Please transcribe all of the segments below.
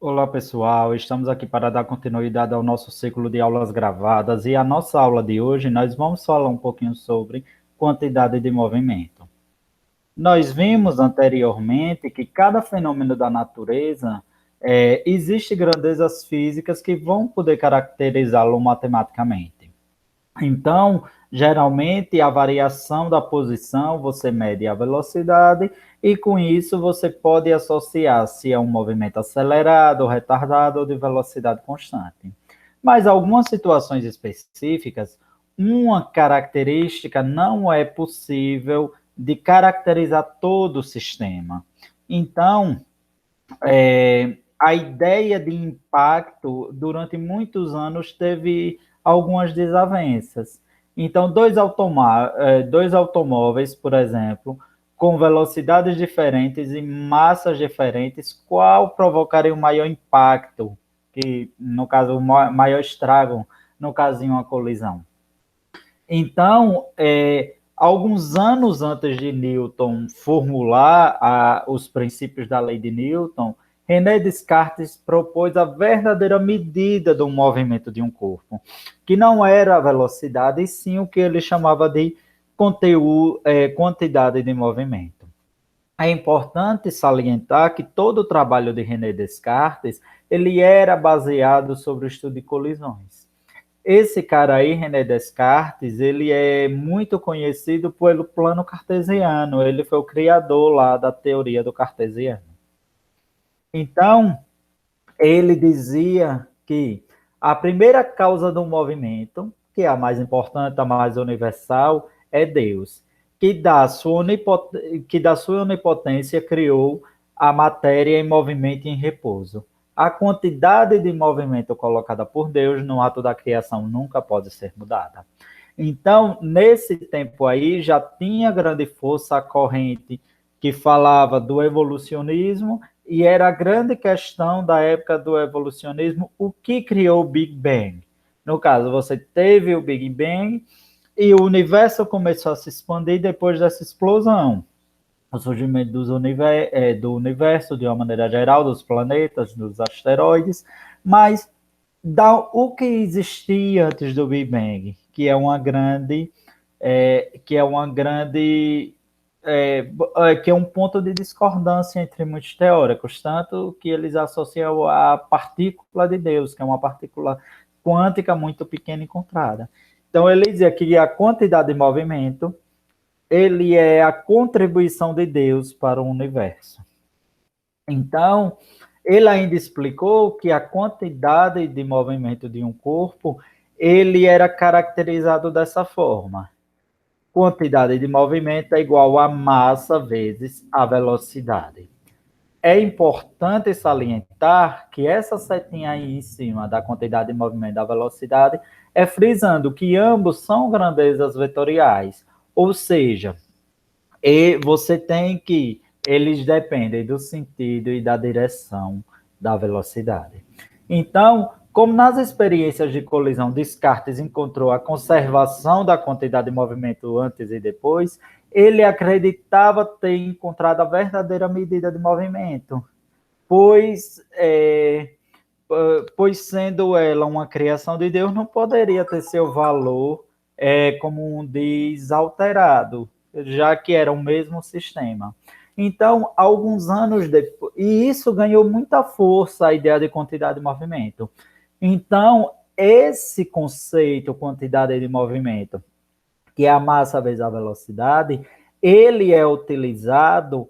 Olá, pessoal. Estamos aqui para dar continuidade ao nosso ciclo de aulas gravadas e a nossa aula de hoje nós vamos falar um pouquinho sobre quantidade de movimento. Nós vimos anteriormente que cada fenômeno da natureza existe grandezas físicas que vão poder caracterizá-lo matematicamente. Então, geralmente, a variação da posição, você mede a velocidade e, com isso, você pode associar se é um movimento acelerado, retardado ou de velocidade constante. Mas, algumas situações específicas, uma característica não é possível de caracterizar todo o sistema. Então, a ideia de impacto, durante muitos anos, teve algumas desavenças. Então, dois automóveis, por exemplo, com velocidades diferentes e massas diferentes, qual provocaria o maior impacto, que, no caso, o maior estrago, no caso de uma colisão? Então, alguns anos antes de Newton formular os princípios da lei de Newton, René Descartes propôs a verdadeira medida do movimento de um corpo, que não era a velocidade, e sim o que ele chamava de quantidade de movimento. É importante salientar que todo o trabalho de René Descartes ele era baseado sobre o estudo de colisões. Esse cara aí, René Descartes, ele é muito conhecido pelo plano cartesiano. Ele foi o criador lá da teoria do cartesiano. Então, ele dizia que a primeira causa do movimento, que é a mais importante, a mais universal, é Deus, que da sua onipotência criou a matéria em movimento e em repouso. A quantidade de movimento colocada por Deus no ato da criação nunca pode ser mudada. Então, nesse tempo aí, já tinha grande força a corrente que falava do evolucionismo, e era a grande questão da época do evolucionismo, o que criou o Big Bang. No caso, você teve o Big Bang e o universo começou a se expandir depois dessa explosão. O surgimento do universo, de uma maneira geral, dos planetas, dos asteroides, mas o que existia antes do Big Bang, que é um ponto de discordância entre muitos teóricos, tanto que eles associam a partícula de Deus, que é uma partícula quântica muito pequena encontrada. Então ele dizia que a quantidade de movimento ele é a contribuição de Deus para o universo. Então, ele ainda explicou que a quantidade de movimento de um corpo, ele era caracterizado dessa forma. Quantidade de movimento é igual a massa vezes a velocidade. É importante salientar que essa setinha aí em cima da quantidade de movimento e da velocidade é frisando que ambos são grandezas vetoriais, ou seja, você tem que eles dependem do sentido e da direção da velocidade. Então, como nas experiências de colisão Descartes encontrou a conservação da quantidade de movimento antes e depois, ele acreditava ter encontrado a verdadeira medida de movimento, pois, pois sendo ela uma criação de Deus, não poderia ter seu valor, como diz, alterado, já que era o mesmo sistema. Então, alguns anos depois, e isso ganhou muita força, a ideia de quantidade de movimento. Então, esse conceito, quantidade de movimento, que é a massa vezes a velocidade, ele é utilizado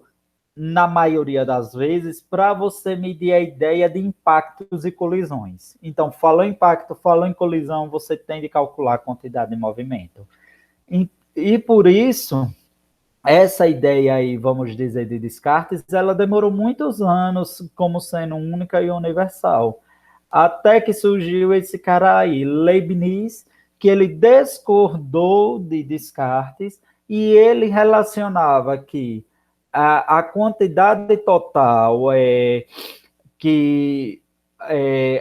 na maioria das vezes, para você medir a ideia de impactos e colisões. Então, falou em impacto, falou em colisão, você tem de calcular a quantidade de movimento. E por isso, essa ideia aí, vamos dizer, de Descartes, ela demorou muitos anos como sendo única e universal. Até que surgiu esse cara aí, Leibniz, que ele discordou de Descartes e ele relacionava que a quantidade total que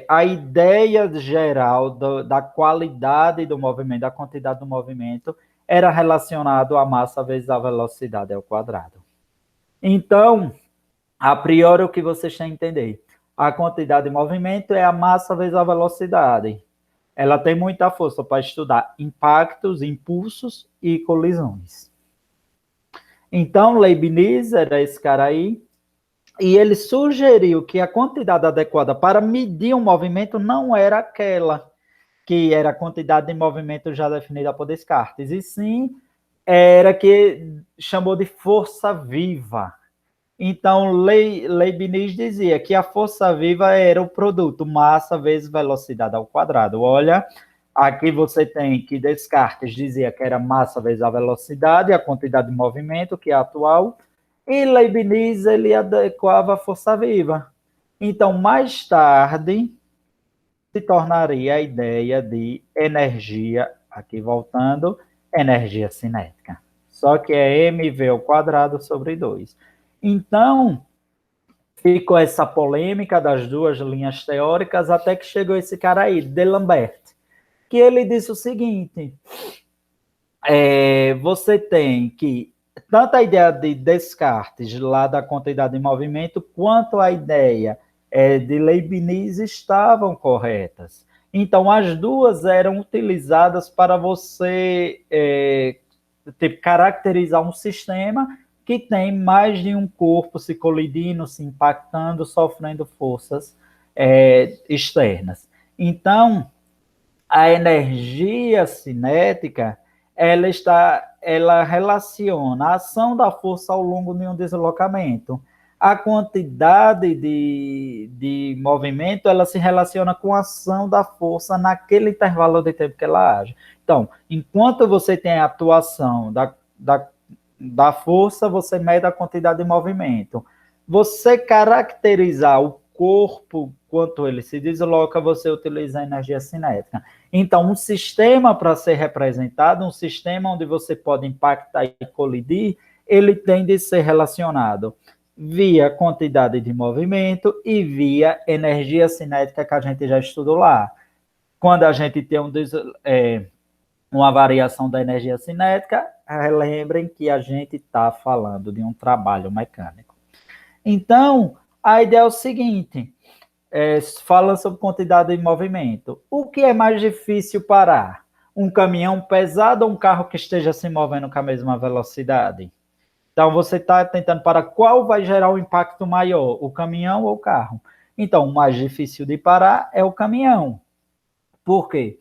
a ideia geral da qualidade do movimento, da quantidade do movimento, era relacionado à massa vezes a velocidade ao quadrado. Então, a priori, o que vocês têm que entender? A quantidade de movimento é a massa vezes a velocidade. Ela tem muita força para estudar impactos, impulsos e colisões. Então, Leibniz era esse cara aí, e ele sugeriu que a quantidade adequada para medir um movimento não era aquela que era a quantidade de movimento já definida por Descartes, e sim era que chamou de força viva. Então, Leibniz dizia que a força viva era o produto massa vezes velocidade ao quadrado. Olha, aqui você tem que Descartes dizia que era massa vezes a velocidade, a quantidade de movimento, que é a atual, e Leibniz ele adequava a força viva. Então, mais tarde, se tornaria a ideia de energia, aqui voltando, energia cinética. Só que é mv ao quadrado sobre 2. Então, ficou essa polêmica das duas linhas teóricas até que chegou esse cara aí, D'Alembert, que ele disse o seguinte, você tem que, tanto a ideia de Descartes, lá da quantidade de movimento, quanto a ideia de Leibniz estavam corretas. Então, as duas eram utilizadas para você caracterizar um sistema que tem mais de um corpo se colidindo, se impactando, sofrendo forças externas. Então, a energia cinética, ela relaciona a ação da força ao longo de um deslocamento. A quantidade de movimento, ela se relaciona com a ação da força naquele intervalo de tempo que ela age. Então, enquanto você tem a atuação da força, você mede a quantidade de movimento. Você caracterizar o corpo, quanto ele se desloca, você utiliza a energia cinética. Então, um sistema para ser representado, um sistema onde você pode impactar e colidir, ele tem de ser relacionado via quantidade de movimento e via energia cinética que a gente já estudou lá. Quando a gente tem uma variação da energia cinética, lembrem que a gente está falando de um trabalho mecânico. Então, a ideia é o seguinte, falando sobre quantidade de movimento. O que é mais difícil parar? Um caminhão pesado ou um carro que esteja se movendo com a mesma velocidade? Então, você está tentando parar qual vai gerar o impacto maior, o caminhão ou o carro? Então, o mais difícil de parar é o caminhão. Por quê?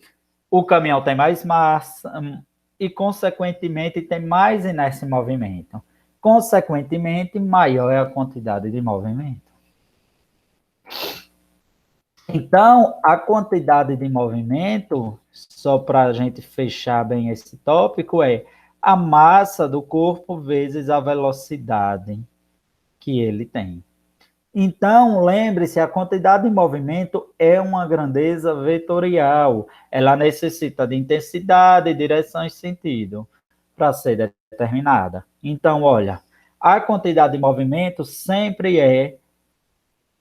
O caminhão tem mais massa e, consequentemente, tem mais inércia em movimento. Consequentemente, maior é a quantidade de movimento. Então, a quantidade de movimento, só para a gente fechar bem esse tópico, é a massa do corpo vezes a velocidade que ele tem. Então, lembre-se, a quantidade de movimento é uma grandeza vetorial. Ela necessita de intensidade, direção e sentido para ser determinada. Então, olha, a quantidade de movimento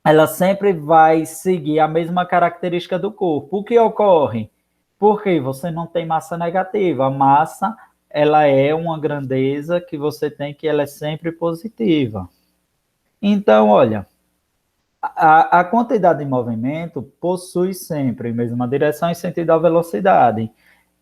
ela sempre vai seguir a mesma característica do corpo. O que ocorre? Porque você não tem massa negativa. A massa, ela é uma grandeza que você tem que ela é sempre positiva. Então, olha, a quantidade de movimento possui sempre a mesma direção e sentido da velocidade.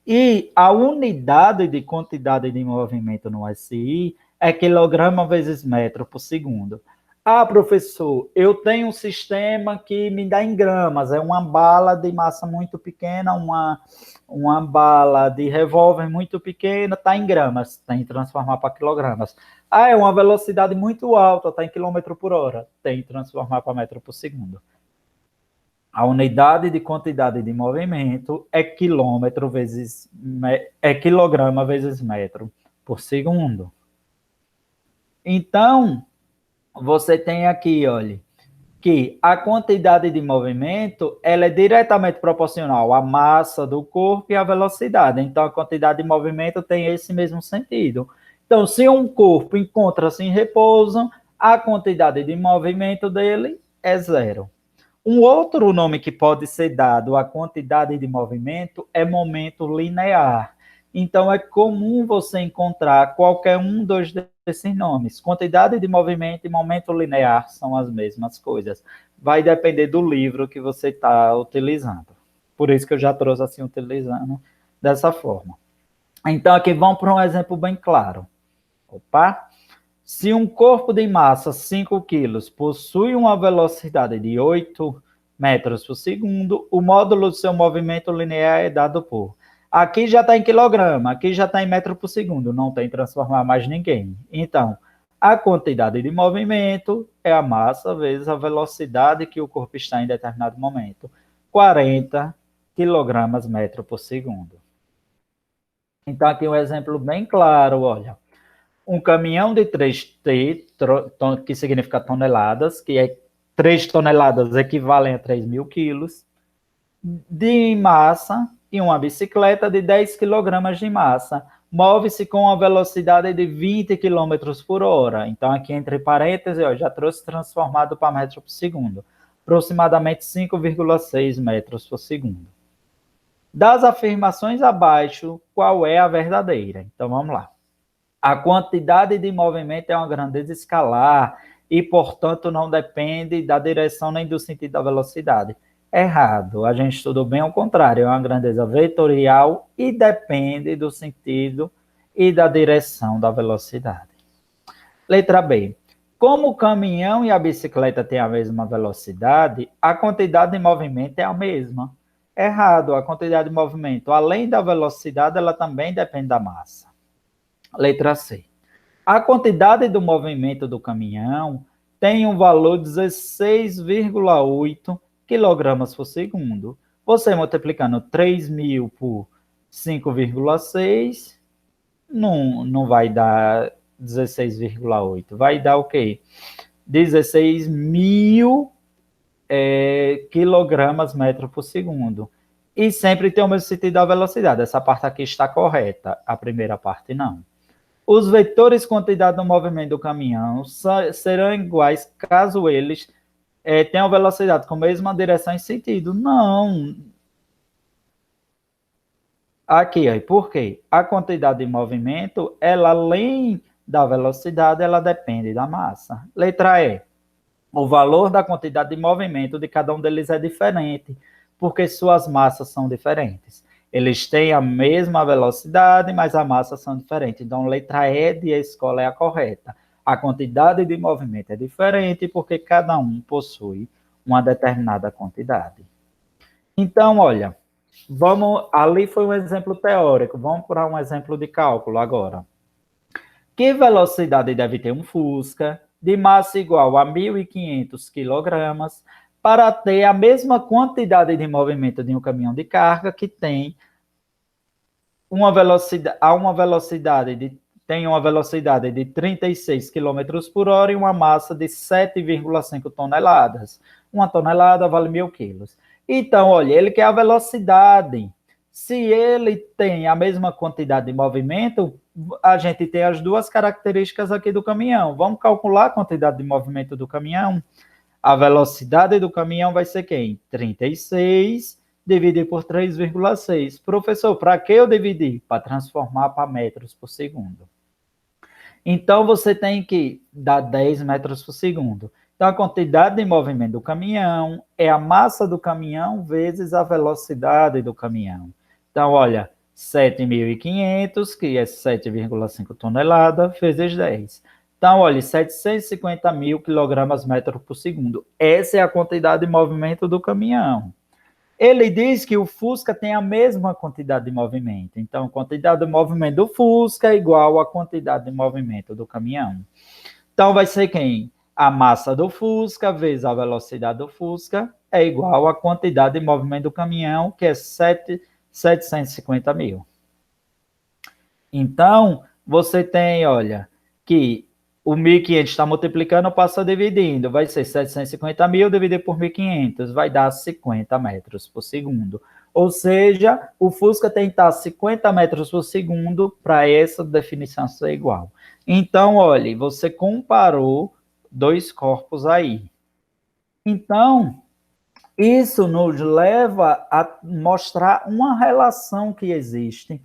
E a unidade de quantidade de movimento no SI é quilograma vezes metro por segundo. Ah, professor, eu tenho um sistema que me dá em gramas, é uma bala de massa muito pequena, uma bala de revólver muito pequena, está em gramas, tem que transformar para quilogramas. Ah, é uma velocidade muito alta, está em quilômetro por hora, tem que transformar para metro por segundo. A unidade de quantidade de movimento é quilograma vezes metro por segundo. Então, você tem aqui, olha, que a quantidade de movimento ela é diretamente proporcional à massa do corpo e à velocidade. Então, a quantidade de movimento tem esse mesmo sentido. Então, se um corpo encontra-se em repouso, a quantidade de movimento dele é zero. Um outro nome que pode ser dado à quantidade de movimento é momento linear. Então, é comum você encontrar qualquer um dos esses nomes. Quantidade de movimento e momento linear são as mesmas coisas. Vai depender do livro que você está utilizando. Por isso que eu já trouxe assim, utilizando dessa forma. Então, aqui vamos para um exemplo bem claro. Opa! Se um corpo de massa 5 quilos possui uma velocidade de 8 metros por segundo, o módulo do seu movimento linear é dado por... Aqui já está em quilograma, aqui já está em metro por segundo, não tem que transformar mais ninguém. Então, a quantidade de movimento é a massa vezes a velocidade que o corpo está em determinado momento. 40 quilogramas metro por segundo. Então, aqui um exemplo bem claro, olha. Um caminhão de 3T, que significa toneladas, que é 3 toneladas equivalem a 3.000 quilos, de massa, e uma bicicleta de 10 quilogramas de massa. Move-se com uma velocidade de 20 km por hora. Então, aqui entre parênteses, eu já trouxe transformado para metro por segundo. Aproximadamente 5,6 metros por segundo. Das afirmações abaixo, qual é a verdadeira? Então, vamos lá. A quantidade de movimento é uma grandeza escalar e, portanto, não depende da direção nem do sentido da velocidade. Errado. A gente estudou bem ao contrário. É uma grandeza vetorial e depende do sentido e da direção da velocidade. Letra B. Como o caminhão e a bicicleta têm a mesma velocidade, a quantidade de movimento é a mesma. Errado. A quantidade de movimento, além da velocidade, ela também depende da massa. Letra C. A quantidade do movimento do caminhão tem um valor de 16,8 quilogramas por segundo. Você multiplicando 3.000 por 5,6, não vai dar 16,8. Vai dar o quê? 16.000 quilogramas metro por segundo. E sempre tem o mesmo sentido da velocidade. Essa parte aqui está correta, a primeira parte não. Os vetores quantidade do movimento do caminhão serão iguais caso eles tenham velocidade com a mesma direção e sentido. Não. Aqui, ó, por quê? A quantidade de movimento, ela além da velocidade, ela depende da massa. Letra E. O valor da quantidade de movimento de cada um deles é diferente, porque suas massas são diferentes. Eles têm a mesma velocidade, mas as massas são diferentes. Então, letra E de escola é a correta. A quantidade de movimento é diferente porque cada um possui uma determinada quantidade. Então, olha, ali foi um exemplo teórico, vamos para um exemplo de cálculo agora. Que velocidade deve ter um Fusca de massa igual a 1.500 kg para ter a mesma quantidade de movimento de um caminhão de carga que tem uma velocidade de 36 km por hora e uma massa de 7,5 toneladas. Uma tonelada vale 1.000 quilos. Então, olha, ele quer a velocidade. Se ele tem a mesma quantidade de movimento, a gente tem as duas características aqui do caminhão. Vamos calcular a quantidade de movimento do caminhão. A velocidade do caminhão vai ser quem? 36 dividido por 3,6. Professor, para que eu dividir? Para transformar para metros por segundo. Então, você tem que dar 10 metros por segundo. Então, a quantidade de movimento do caminhão é a massa do caminhão vezes a velocidade do caminhão. Então, olha, 7.500, que é 7,5 toneladas, vezes 10. Então, olha, 750.000 quilogramas metro por segundo. Essa é a quantidade de movimento do caminhão. Ele diz que o Fusca tem a mesma quantidade de movimento. Então, a quantidade de movimento do Fusca é igual à quantidade de movimento do caminhão. Então, vai ser quem? A massa do Fusca vezes a velocidade do Fusca é igual à quantidade de movimento do caminhão, que é 750.000. Então, você tem, olha, que o 1.500 está multiplicando, passa dividindo. Vai ser 750.000 dividido por 1.500. Vai dar 50 metros por segundo. Ou seja, o Fusca tem que estar 50 metros por segundo para essa definição ser igual. Então, olha, você comparou dois corpos aí. Então, isso nos leva a mostrar uma relação que existe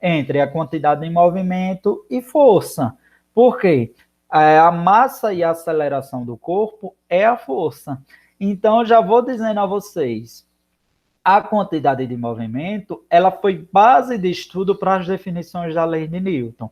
entre a quantidade de movimento e força. Por quê? A massa e a aceleração do corpo é a força. Então, eu já vou dizendo a vocês, a quantidade de movimento, ela foi base de estudo para as definições da lei de Newton.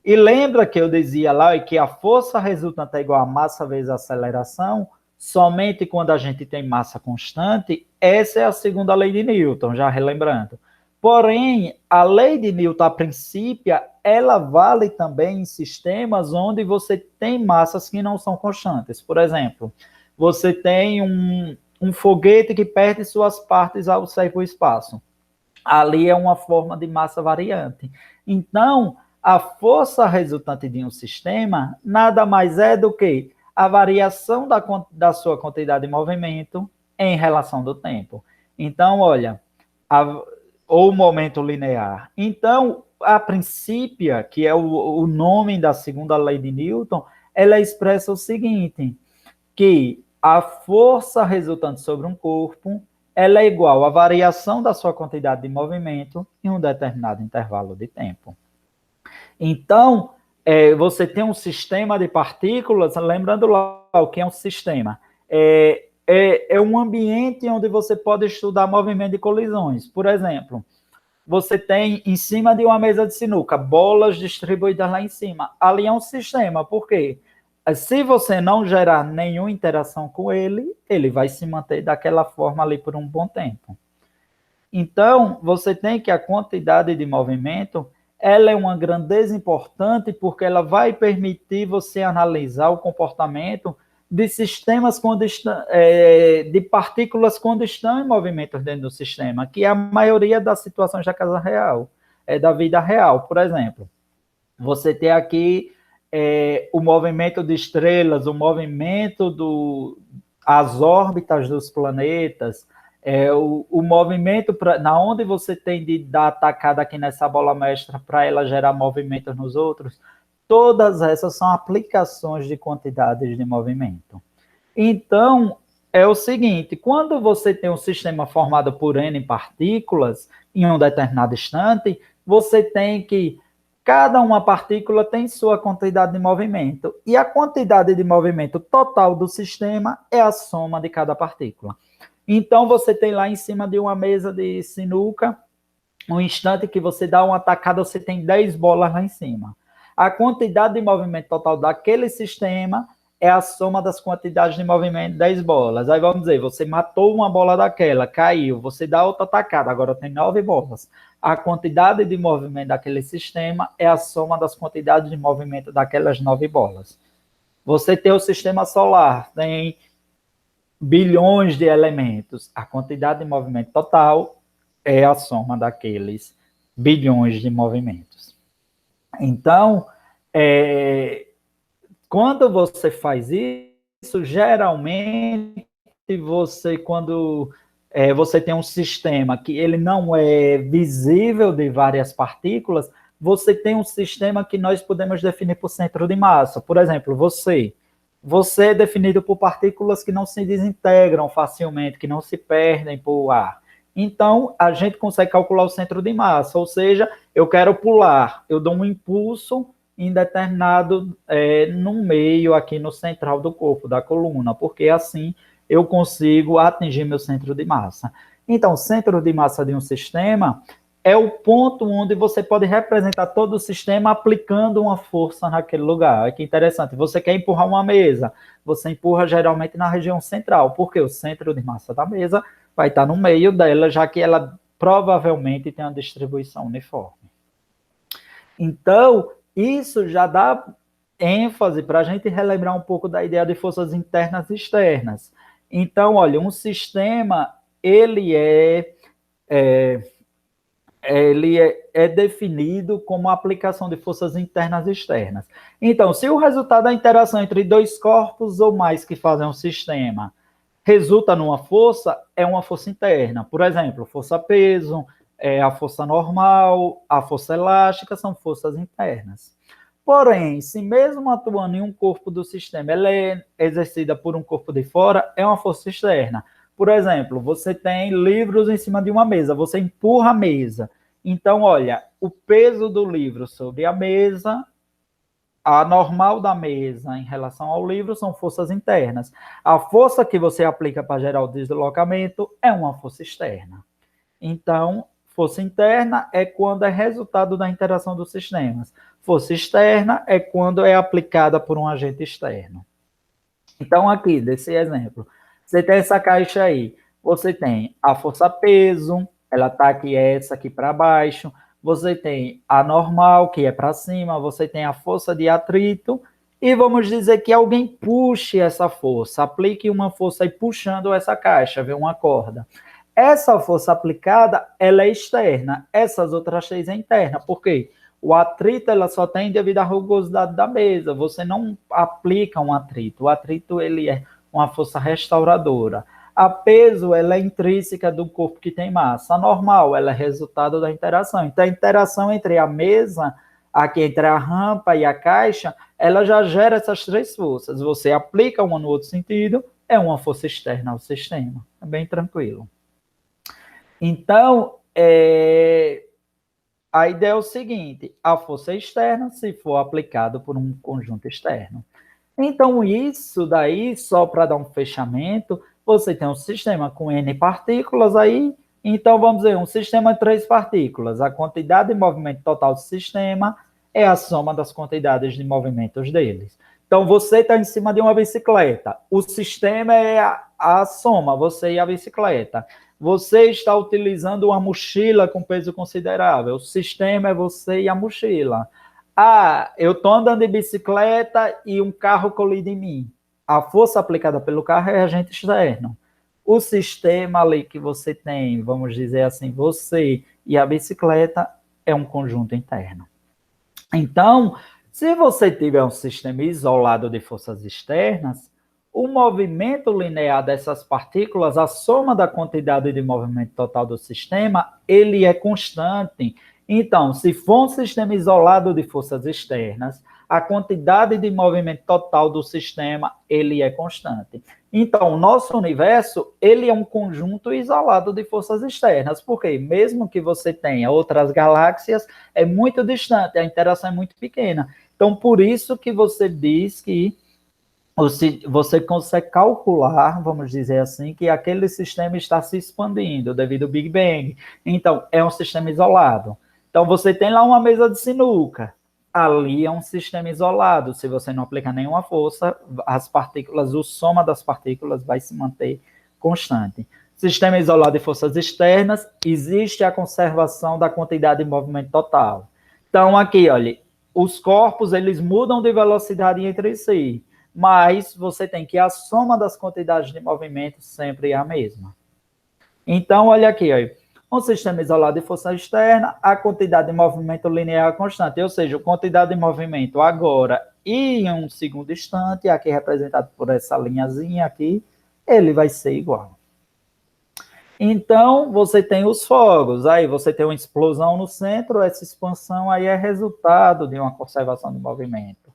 E lembra que eu dizia lá que a força resultante é igual a massa vezes a aceleração, somente quando a gente tem massa constante? Essa é a segunda lei de Newton, já relembrando. Porém, a lei de Newton, a princípio, ela vale também em sistemas onde você tem massas que não são constantes. Por exemplo, você tem um foguete que perde suas partes ao sair para o espaço. Ali é uma forma de massa variante. Então, a força resultante de um sistema nada mais é do que a variação da sua quantidade de movimento em relação do tempo. Então, olha, ou momento linear. Então, a princípio, que é o nome da segunda lei de Newton, ela expressa o seguinte, que a força resultante sobre um corpo ela é igual à variação da sua quantidade de movimento em um determinado intervalo de tempo. Então, você tem um sistema de partículas, lembrando lá o que é um sistema, é um ambiente onde você pode estudar movimento de colisões. Por exemplo, você tem em cima de uma mesa de sinuca bolas distribuídas lá em cima. Ali é um sistema, por quê? Se você não gerar nenhuma interação com ele, ele vai se manter daquela forma ali por um bom tempo. Então, você tem que a quantidade de movimento, ela é uma grandeza importante porque ela vai permitir você analisar o comportamento de sistemas quando de partículas quando estão em movimento dentro do sistema, que é a maioria das situações da casa real, da vida real. Por exemplo, você tem aqui o movimento de estrelas, o movimento as órbitas dos planetas, o movimento na onde você tem de dar atacada aqui nessa bola mestra para ela gerar movimento nos outros, todas essas são aplicações de quantidades de movimento. Então, é o seguinte, quando você tem um sistema formado por N partículas em um determinado instante, você tem que cada uma partícula tem sua quantidade de movimento. E a quantidade de movimento total do sistema é a soma de cada partícula. Então, você tem lá em cima de uma mesa de sinuca, um instante que você dá uma atacada, você tem 10 bolas lá em cima. A quantidade de movimento total daquele sistema é a soma das quantidades de movimento de 10 bolas. Aí vamos dizer, você matou uma bola daquela, caiu, você dá outra atacada, agora tem 9 bolas. A quantidade de movimento daquele sistema é a soma das quantidades de movimento daquelas 9 bolas. Você tem o sistema solar, tem bilhões de elementos. A quantidade de movimento total é a soma daqueles bilhões de movimentos. Então, quando você faz isso, geralmente quando você tem um sistema que ele não é visível de várias partículas, você tem um sistema que nós podemos definir por centro de massa. Por exemplo, você é definido por partículas que não se desintegram facilmente, que não se perdem por ar. Então, a gente consegue calcular o centro de massa, ou seja, eu quero pular, eu dou um impulso indeterminado no meio, aqui no central do corpo, da coluna, porque assim eu consigo atingir meu centro de massa. Então, o centro de massa de um sistema é o ponto onde você pode representar todo o sistema aplicando uma força naquele lugar. Que interessante, você quer empurrar uma mesa, você empurra geralmente na região central, porque o centro de massa da mesa vai estar no meio dela, já que ela provavelmente tem uma distribuição uniforme. Então, isso já dá ênfase para a gente relembrar um pouco da ideia de forças internas e externas. Então, olha, um sistema, ele é definido como a aplicação de forças internas e externas. Então, se o resultado da interação entre dois corpos ou mais que fazem um sistema resulta numa força, é uma força interna. Por exemplo, força-peso, a força normal, a força elástica, são forças internas. Porém, se mesmo atuando em um corpo do sistema, ela é exercida por um corpo de fora, é uma força externa. Por exemplo, você tem livros em cima de uma mesa, você empurra a mesa. Então, olha, o peso do livro sobre a mesa a normal da mesa em relação ao livro são forças internas. A força que você aplica para gerar o deslocamento é uma força externa. Então, força interna é quando é resultado da interação dos sistemas. Força externa é quando é aplicada por um agente externo. Então, aqui, desse exemplo, você tem essa caixa aí. Você tem a força peso, ela está aqui, essa aqui para baixo. Você tem a normal, que é para cima. Você tem a força de atrito. E vamos dizer que alguém puxe essa força, aplique uma força aí puxando essa caixa, vê uma corda. Essa força aplicada, ela é externa. Essas outras três é interna. Por quê? O atrito ela só tem devido à rugosidade da mesa. Você não aplica um atrito. O atrito ele é uma força restauradora. A peso ela é intrínseca do corpo que tem massa. A normal ela é resultado da interação. Então a interação entre a mesa, aqui entre a rampa e a caixa, ela já gera essas três forças. Você aplica uma no outro sentido, é uma força externa ao sistema. É bem tranquilo. Então, a ideia é o seguinte, a força é externa se for aplicado por um conjunto externo. Então, isso daí, só para dar um fechamento, você tem um sistema com N partículas aí, então vamos dizer, um sistema de 3 partículas. A quantidade de movimento total do sistema é a soma das quantidades de movimentos deles. Então, você está em cima de uma bicicleta, o sistema é a soma, você e a bicicleta. Você está utilizando uma mochila com peso considerável, o sistema é você e a mochila. Ah, eu estou andando de bicicleta e um carro colide em mim. A força aplicada pelo carro é agente externo. O sistema ali que você tem, vamos dizer assim, você e a bicicleta, é um conjunto interno. Então, se você tiver um sistema isolado de forças externas, o movimento linear dessas partículas, a soma da quantidade de movimento total do sistema, ele é constante. Então, se for um sistema isolado de forças externas, a quantidade de movimento total do sistema, ele é constante. Então, o nosso universo, ele é um conjunto isolado de forças externas, porque mesmo que você tenha outras galáxias, é muito distante, a interação é muito pequena. Então, por isso que você diz que você consegue calcular, vamos dizer assim, que aquele sistema está se expandindo devido ao Big Bang. Então, é um sistema isolado. Então, você tem lá uma mesa de sinuca. Ali é um sistema isolado. Se você não aplicar nenhuma força, as partículas, o soma das partículas vai se manter constante. Sistema isolado de forças externas, existe a conservação da quantidade de movimento total. Então, aqui, olha, os corpos, eles mudam de velocidade entre si, mas você tem que a soma das quantidades de movimento sempre é a mesma. Então, olha aqui, ó, um sistema isolado de força externa, a quantidade de movimento linear é constante, ou seja, a quantidade de movimento agora e em um segundo instante, aqui representado por essa linhazinha aqui, ele vai ser igual. Então, você tem os fogos, aí você tem uma explosão no centro, essa expansão aí é resultado de uma conservação de movimento.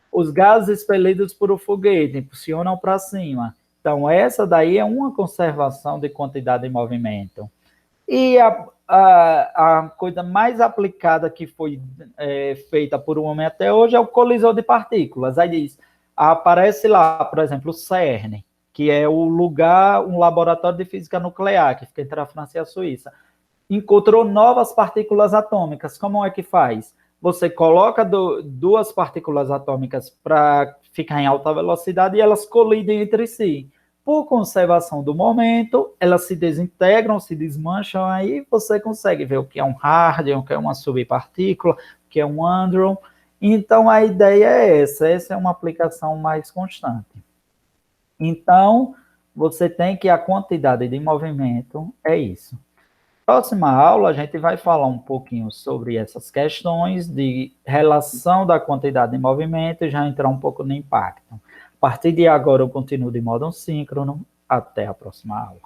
Os gases expelidos por o foguete impulsionam para cima. Então, essa daí é uma conservação de quantidade de movimento. E a coisa mais aplicada que foi feita por um homem até hoje é o colisor de partículas. Aí diz, aparece lá, por exemplo, o CERN, que é o lugar, um laboratório de física nuclear, que fica entre a França e a Suíça. Encontrou novas partículas atômicas. Como é que faz? Você coloca duas partículas atômicas para ficar em alta velocidade e elas colidem entre si. Por conservação do momento, elas se desintegram, se desmancham, aí você consegue ver o que é um Hardon, o que é uma subpartícula, o que é um Andron. Então, a ideia é essa é uma aplicação mais constante. Então, você tem que a quantidade de movimento é isso. Próxima aula, a gente vai falar um pouquinho sobre essas questões de relação da quantidade de movimento e já entrar um pouco no impacto. A partir de agora, eu continuo de modo síncrono. Até a próxima aula.